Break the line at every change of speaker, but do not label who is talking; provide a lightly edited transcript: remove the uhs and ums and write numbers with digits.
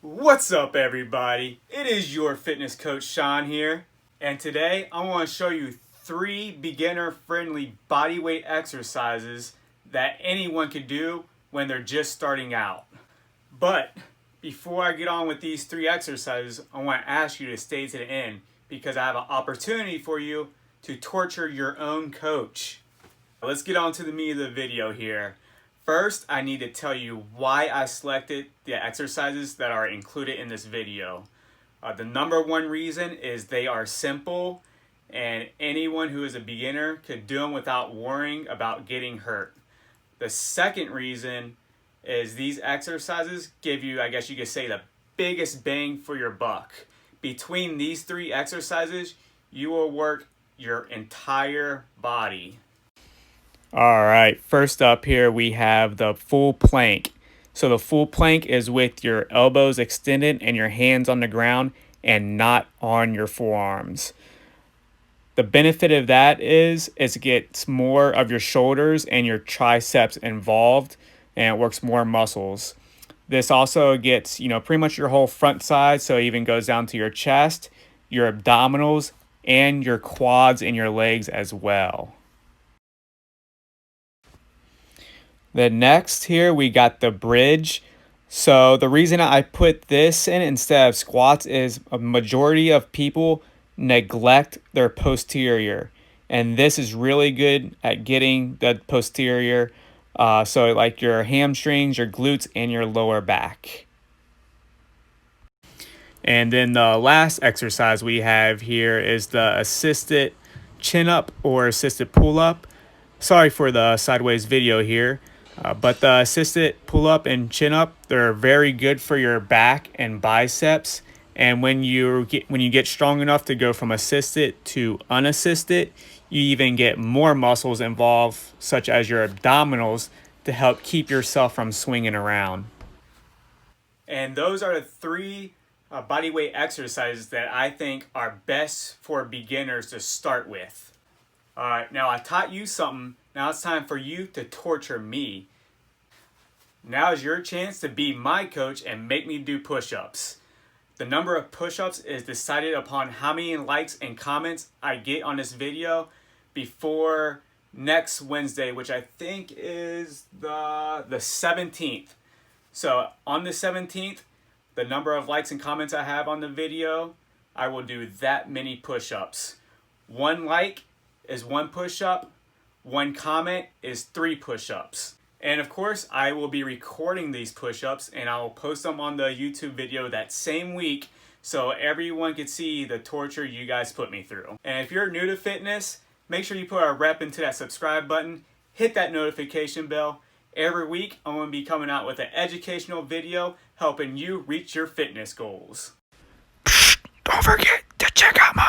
What's up, everybody? It is your fitness coach Shawn here, and today I want to show you 3 beginner-friendly bodyweight exercises that anyone can do when they're just starting out. But before I get on with these 3 exercises, I want to ask you to stay to the end because I have an opportunity for you to torture your own coach. Let's get on to the meat of the video here. First, I need to tell you why I selected the exercises that are included in this video. The number one reason is they are simple and anyone who is a beginner could do them without worrying about getting hurt. The second reason is these exercises give you, I guess you could say, the biggest bang for your buck. Between these 3 exercises, you will work your entire body. All right, first up here we have the full plank. So the full plank is with your elbows extended and your hands on the ground and not on your forearms. The benefit of that is it gets more of your shoulders and your triceps involved and it works more muscles. This also gets, pretty much your whole front side, so it even goes down to your chest, your abdominals, and your quads and your legs as well. Then next here we got the bridge. So the reason I put this in instead of squats is a majority of people neglect their posterior. And this is really good at getting the posterior. So like your hamstrings, your glutes, and your lower back. And then the last exercise we have here is the assisted chin up or assisted pull up. Sorry for the sideways video here. But the assisted pull-up and chin-up, they're very good for your back and biceps. And when you get strong enough to go from assisted to unassisted, you even get more muscles involved, such as your abdominals, to help keep yourself from swinging around. And those are the 3 bodyweight exercises that I think are best for beginners to start with. All right, now I taught you something. Now it's time for you to torture me. Now is your chance to be my coach and make me do push-ups. The number of push-ups is decided upon how many likes and comments I get on this video before next Wednesday, which I think is the 17th. So on the 17th, the number of likes and comments I have on the video, I will do that many push-ups. 1 like is 1 push-up. 1 comment is 3 push-ups. And of course, I will be recording these push-ups and I will post them on the YouTube video that same week so everyone can see the torture you guys put me through. And if you're new to fitness, make sure you put a rep into that subscribe button, hit that notification bell. Every week, I'm going to be coming out with an educational video helping you reach your fitness goals.
Don't forget to check out my